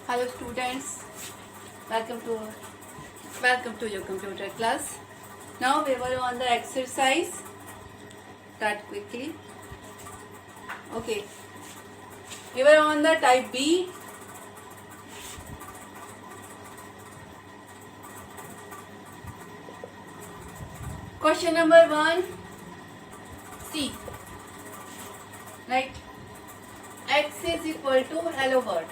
Hello students, welcome to your computer class. Now we were on the exercise. Start quickly. Okay, we were on the type B. Question number 1, C. Right? X is equal to hello world.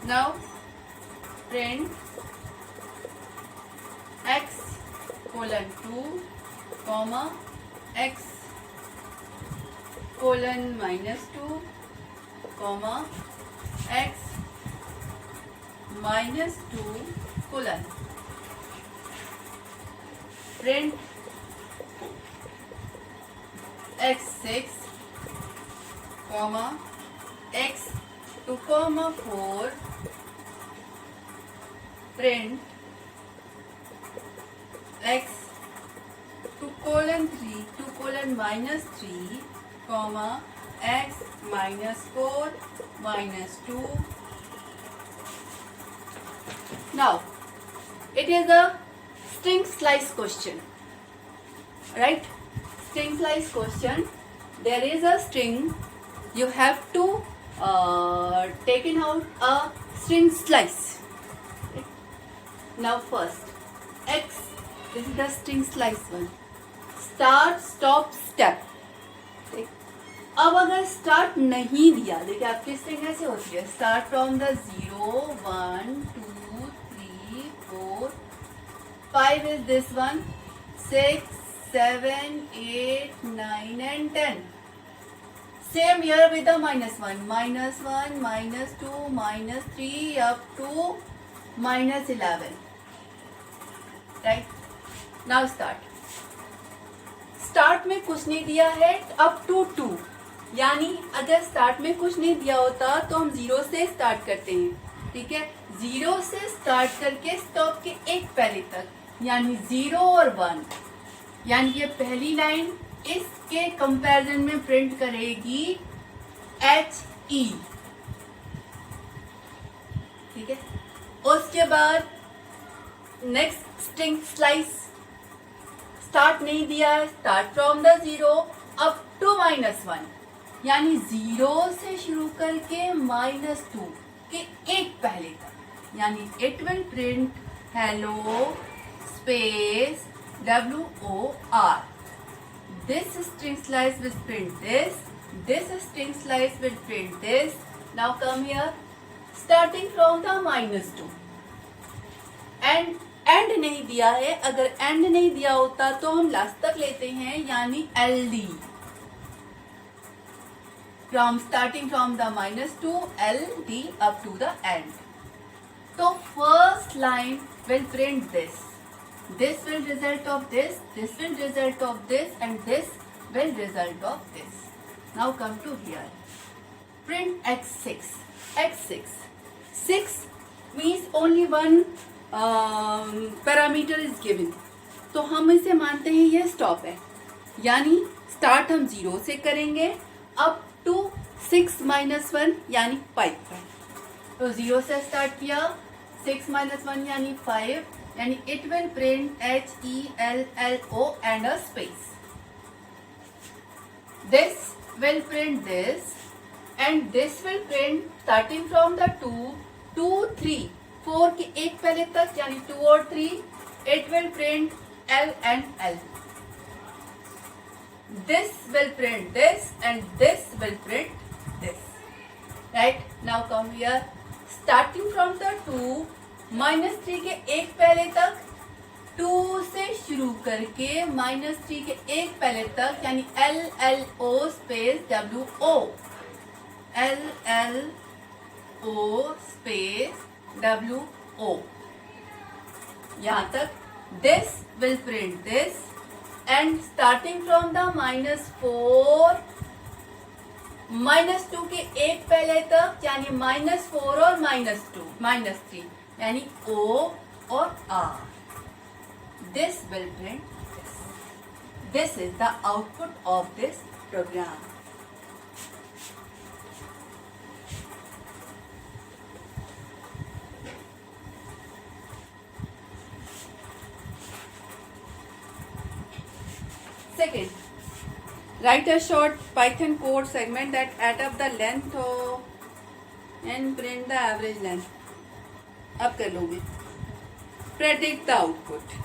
Now print x colon 2 comma x colon minus 2 comma x minus 2 colon print x6 comma x2 comma 4 print x 2 colon 3 2 colon minus 3 comma x minus 4 minus 2. Now it is a string slice question, right? String slice question. There is a string. You have to taken out a string slice. Now first x, this is the string slice one. Start, stop, step. अब अगर start नहीं दिया, देखिए आपकी string ऐसे होती है, start from the 0 1 2 3 4 5 is this one, 6 7 8 9 and 10. Same here with the -1, -1 -2 -3 up to -11. Right? Now start में कुछ नहीं दिया है अप टू 2, यानी अगर स्टार्ट में कुछ नहीं दिया होता तो हम 0 से स्टार्ट करते हैं, ठीक है? 0 से स्टार्ट करके स्टॉप के एक पहले तक, यानी 0 और 1, यानी ये पहली लाइन इसके कंपैरिजन में प्रिंट करेगी HE, ठीक है? उसके बाद नेक्स्ट स्ट्रिंग स्लाइस, स्टार्ट नहीं दिया है, start from the 0 up to -1, यानी 0 से शुरू करके -2 के एक पहले तक, यानी it will print hello space WOR. This string slice will print this. This string slice will print this. Now come here. Starting from the -2. And नहीं दिया है, अगर एंड नहीं दिया होता तो हम लास्ट तक लेते हैं, यानी LD. From starting from the -2 LD up to the end. So first line will print this. This will result of this, this will result of this, and this will result of this. Now come to here. Print x6. x6. 6 means only one parameter is given. तो हम इसे मानते हैं ये stop है, यानी start हम 0 से करेंगे अप टू 6 -1 यानी 5 है. तो 0 से स्टार्ट किया, 6 -1 यानी 5, यानी it will print HELLO and a space. This will print this, and this will print starting from the 2 2 3 4 के एक पहले तक, यानी 2 और 3, it will print L and L. This will print this, and this will print this. Right? Now come here. Starting from the 2 -3 के एक पहले तक, 2 से शुरू करके -3 के एक पहले तक, यानी LLO space WO. LLO space WO. यहाँ तक. This will print this, and starting from the -4 -2 के एक पहले तक, यानी -4 और -2 -3, यानी O और R. This will print this. This is the output of this program. Second, write a short Python code segment that add up the length of and print the average length. अब कर लोगे. Predict the output.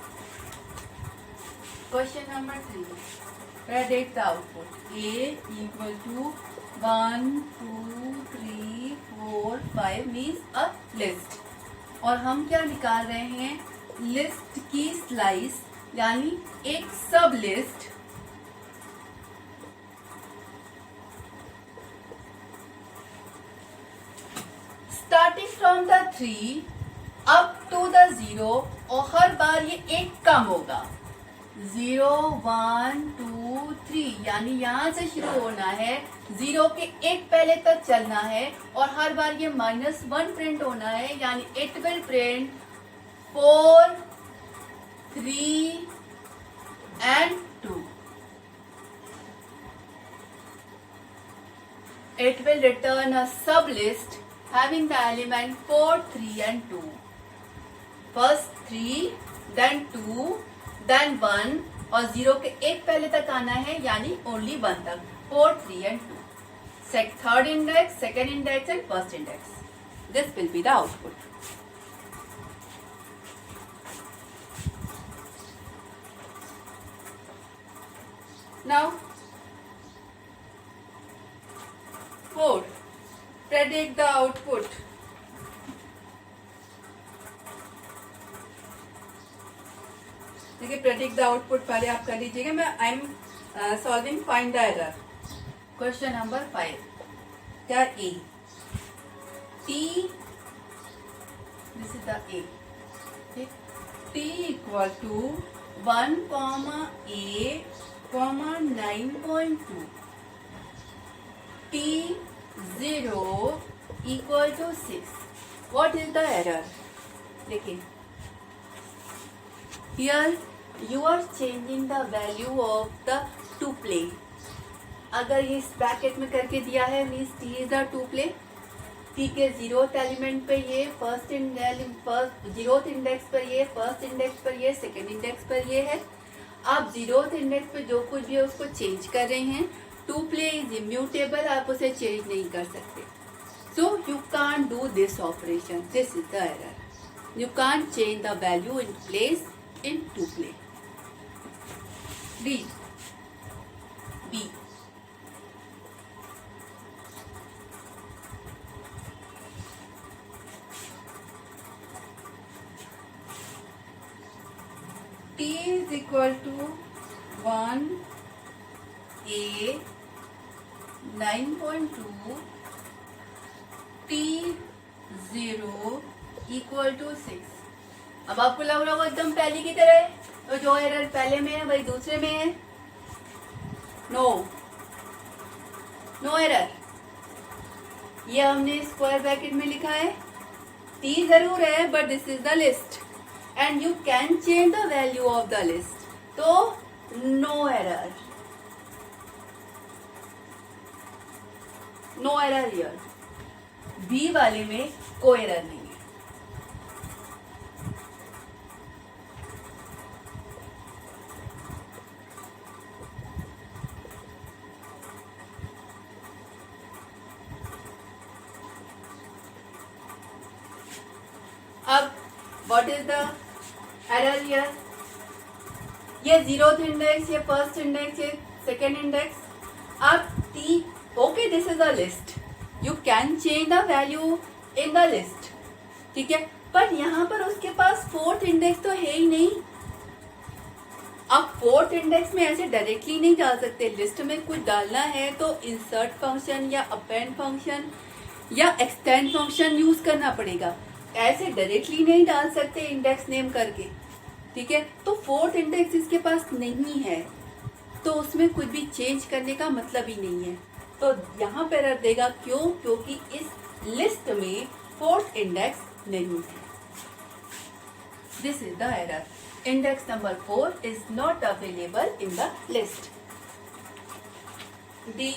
Question number 3. Predict the output. A equal to 1, 2, 3, 4, 5 means a list. और हम क्या निकाल रहे हैं? List की स्लाइस, यानी एक sub list starting from the 3 up to the 0, और हर बार ये एक कम होगा. 0, 1, 2, 3, यानी यहाँ से शुरू होना है, 0 के एक पहले तक चलना है, और हर बार ये -1 प्रिंट होना है, यानी it will print 4, 3 and 2. It will return a sublist having the element 4, 3 and 2. First 3, then 2, then 1, और 0 के एक पहले तक आना है, यानी only 1 तक. 4, 3 and 2. Third index, second index and first index. This will be the output. Now, 4. Predict the output. देखिए, predict the output पहले आप कर लीजिएगा. मैं I am solving find the error. Question number 5. क्या A? T, this is the A. T equal to 1, A, 9.2. T 0 equal to 6. What is the error? देखिए, here you are changing the value of the to play. अगर ये इस bracket में करके दिया है, means T is the to play. T के 0th element पे ये, फर्स्ट 0th इंडेक्स पर ये, फर्स्ट इंडेक्स पर ये, सेकेंड इंडेक्स पर ये है. आप 0th इंडेक्स पे जो कुछ भी है उसको चेंज कर रहे हैं. टू प्ले इज इम्यूटेबल, आप उसे चेंज नहीं कर सकते. So you can't do this operation. This is the error. You can't change the value in place in tuple. D, B. T is equal to 1, A, 9.2, T 0 equal to 6. अब आपको लग रहा होगा एकदम पहले की तरह, तो जो एरर पहले में है वही दूसरे में है. No, no error. ये हमने स्क्वायर ब्रैकेट में लिखा है. T जरूर है, but this is the list and you can change the value of the list. तो no error. No error here. B वाले में कोई एरर नहीं है. अब what is the error here? ये 0th इंडेक्स, ये फर्स्ट इंडेक्स, ये सेकेंड इंडेक्स. अब T, okay, this is a list. You can change the value in the list. ठीक है, पर यहाँ पर उसके पास फोर्थ इंडेक्स तो है ही नहीं. अब फोर्थ इंडेक्स में ऐसे डायरेक्टली नहीं डाल सकते. लिस्ट में कुछ डालना है तो इंसर्ट फंक्शन या अपेंड फंक्शन या एक्सटेंड फंक्शन यूज करना पड़ेगा. ऐसे डायरेक्टली नहीं डाल सकते इंडेक्स नेम करके. ठीक है, तो फोर्थ इंडेक्स इसके पास नहीं है, तो उसमें कुछ भी चेंज करने का मतलब ही नहीं है. तो यहाँ पर एरर देगा. क्यों? क्योंकि इस लिस्ट में फोर्थ इंडेक्स नहीं है. This is the error. Index number 4 is not available in the list. D,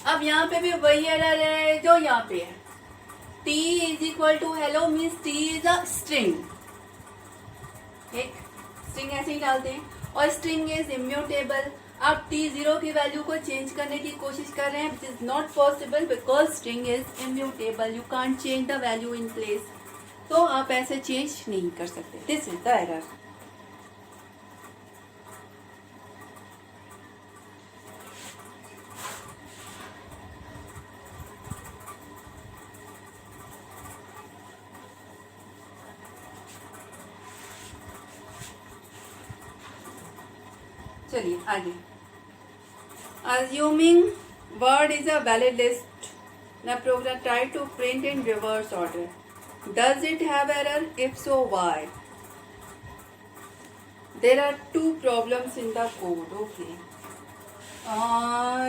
अब यहाँ पे भी वही एरर है जो यहाँ पे है। t is equal to hello means t is a string, एक स्ट्रिंग ऐसे ही डालते हैं, और स्ट्रिंग इज इम्यूटेबल। आप t0 की वैल्यू को चेंज करने की कोशिश कर रहे हैं, which is not possible because string is immutable, you can't change the value in place. तो आप ऐसे चेंज नहीं कर सकते, दिस इज द एरर। चलिए आगे। Assuming word is a valid list, the program try to print in reverse order. Does it have error? If so, why? There are two problems in the code. Okay.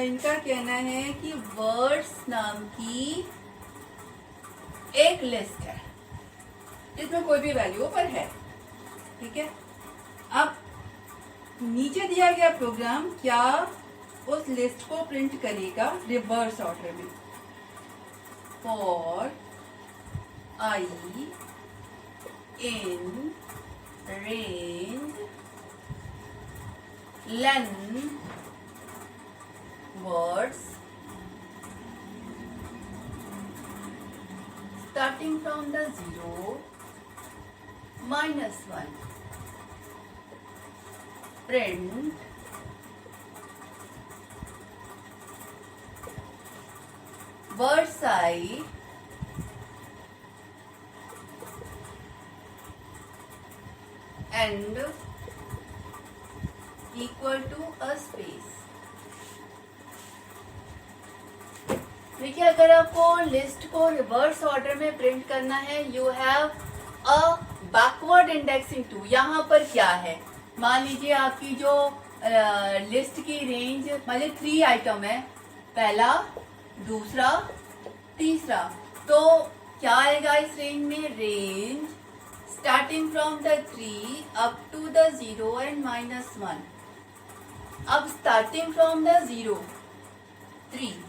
इनका कहना है कि words नाम की एक list है जिसमें कोई भी वैल्यू पर है, ठीक है। अब नीचे दिया गया प्रोग्राम क्या उस लिस्ट को प्रिंट करेगा रिवर्स ऑर्डर में। For I in range lane words starting from the 0 -1 print word size and equal to a space। देखिए, अगर आपको लिस्ट को रिवर्स ऑर्डर में प्रिंट करना है, you have a backward indexing too. यहाँ पर क्या है, मान लीजिए आपकी जो लिस्ट की रेंज मान लीजिए 3 आइटम है, पहला, दूसरा, तीसरा, तो क्या आएगा इस रेंज में? Range starting from the 3 up to the 0 and -1। अब starting from the 0 3,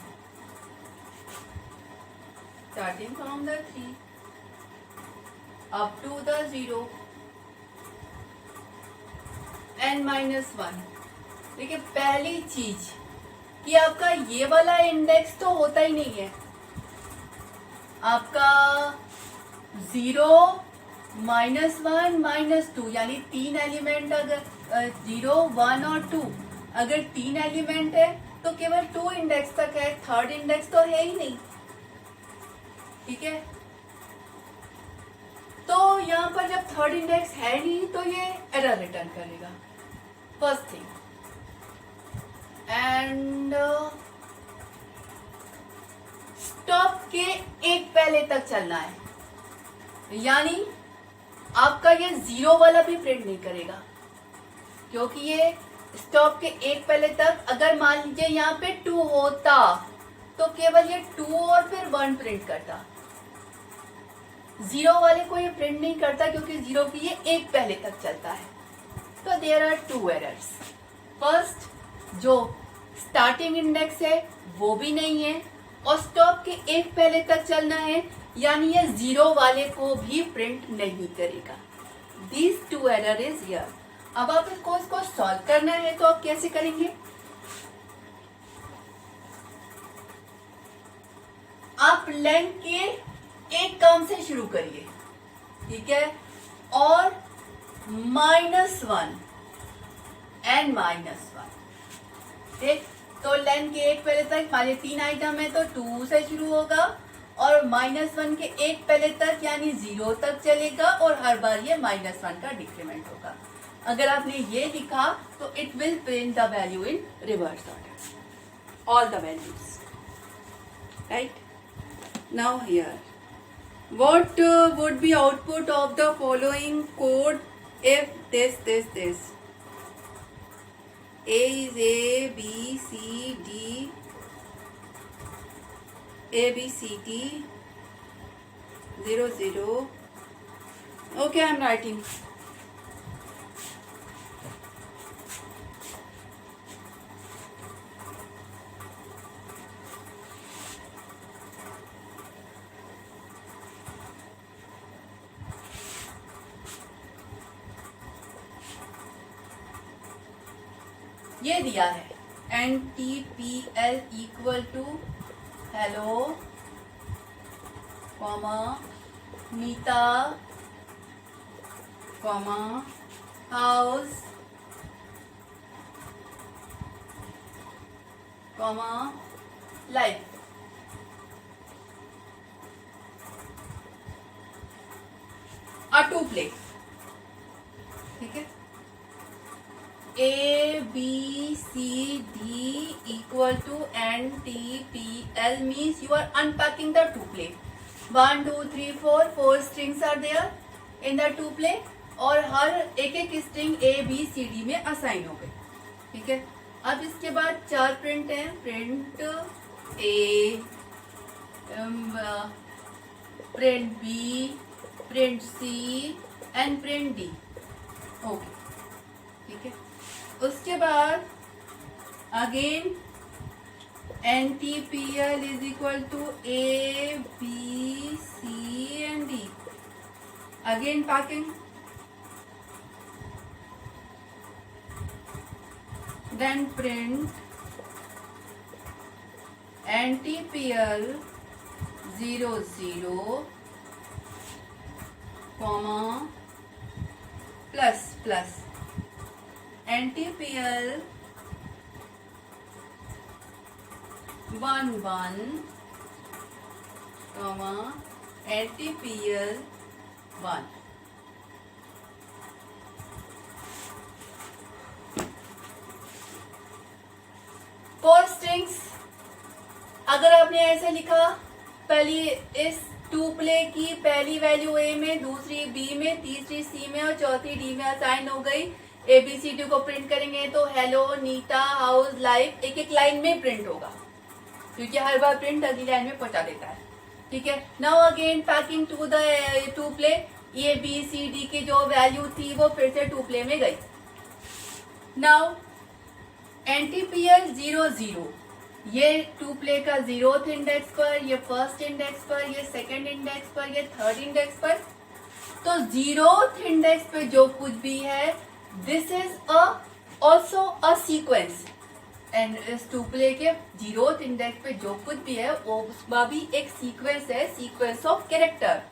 starting from the 3 up to the 0 N -1। देखिए, पहली चीज कि आपका ये वाला इंडेक्स तो होता ही नहीं है। आपका 0 -1 -2 यानी 3 एलिमेंट, अगर 0 1 और 2 अगर 3 एलिमेंट है तो केवल 2 इंडेक्स तक है, थर्ड इंडेक्स तो है ही नहीं, ठीक है। तो यहाँ पर जब थर्ड इंडेक्स है नहीं तो ये एरर रिटर्न करेगा, फर्स्ट थिंग। एंड स्टॉप के एक पहले तक चलना है, यानी आपका ये 0 वाला भी प्रिंट नहीं करेगा, क्योंकि ये स्टॉप के एक पहले तक, अगर मान लीजिए यहाँ पे 2 होता तो केवल ये 2 और फिर 1 प्रिंट करता। 0 वाले को ये प्रिंट नहीं करता क्योंकि 0 की ये एक पहले तक चलता है। तो देयर आर 2 एरर्स। फर्स्ट, जो स्टार्टिंग इंडेक्स है वो भी नहीं है, और स्टॉप के एक पहले तक चलना है, यानी ये 0 वाले को भी प्रिंट नहीं करेगा। These 2 error is here. अब आप इसको सॉल्व करना है तो आप कैसे करेंगे? आप लेंथ के एक काम से शुरू करिए, ठीक है, और -1 एंड -1, ठीक। तो लेंथ के एक पहले तक, मान लीजिए 3 आइटम है तो 2 से शुरू होगा, और -1 के एक पहले तक यानी 0 तक चलेगा, और हर बार ये -1 का डिक्रीमेंट होगा। अगर आपने ये लिखा तो it will print the value in reverse order, all the values, right. Now here, what would be output of the following code if this? A is A, B, C, D, A, B, C, D, 0, 0. Okay, I'm writing. ये दिया है NTPL equal to hello comma Neeta comma house comma life. Tuple, ठीक है। ABCD equal to NTPL means you are unpacking the two play. 1 2 3 4 strings are there in the two play और हर एक string ABCD में assign हो गई, ठीक है। अब इसके बाद 4 प्रिंट हैं, print A, print B, print C and print D। Okay, ठीक है। उसके बाद again NTPL is equal to A B C and D, again packing, then print NTPL 0 0 comma plus plus NTPL 1 1 comma NTPL 1। Four strings अगर आपने ऐसे लिखा, पहली इस टू प्ले की पहली वैल्यू A में, दूसरी B में, तीसरी C में और चौथी D में असाइन हो गई। ABCD को प्रिंट करेंगे तो हेलो नीता हाउस लाइफ एक एक लाइन में प्रिंट होगा, क्योंकि हर बार प्रिंट अगली लाइन में पहुंचा देता है, ठीक है। Now again packing to the tuple, ABCD की जो वैल्यू थी वो फिर से टू प्ले में गई। नाउ NTPL 0 0, ये टू प्ले का 0th इंडेक्स पर, ये फर्स्ट इंडेक्स पर, ये सेकंड इंडेक्स पर, ये थर्ड इंडेक्स पर। तो 0th इंडेक्स पे जो कुछ भी है this is also a sequence, and इस टू प्ले के 0th इंडेक्स पे जो कुछ भी है वो उसका भी एक सीक्वेंस है, सीक्वेंस ऑफ कैरेक्टर।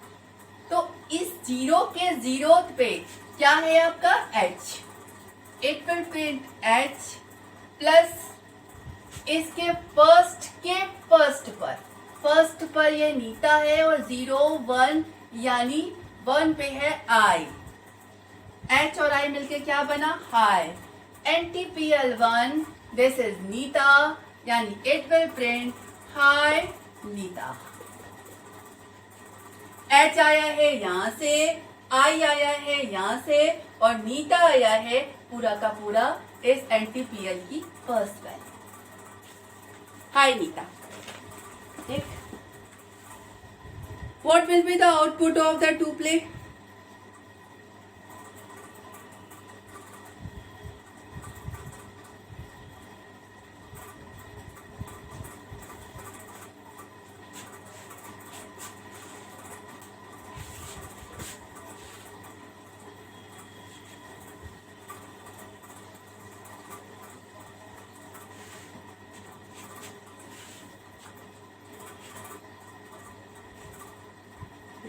तो इस 0 के 0th पे क्या है आपका H, it will print H plus इसके फर्स्ट पर ये नीता है और 0 1 यानी 1 पे है I, H और I मिलके क्या बना hi. NTPL 1 this is Neeta यानी it will print hi Neeta. H आया है यहां से, I आया है यहां से और नीता आया है पूरा का पूरा इस NTPL की फर्स्ट वैल्यू, हाय नीता, ठीक। What will be the output of the two play?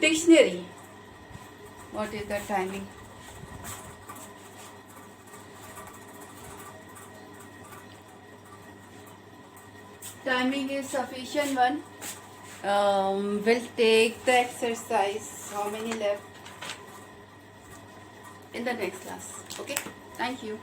Dictionary. What is the timing? Timing is sufficient one. We'll take the exercise. How many left? In the next class. Okay. Thank you.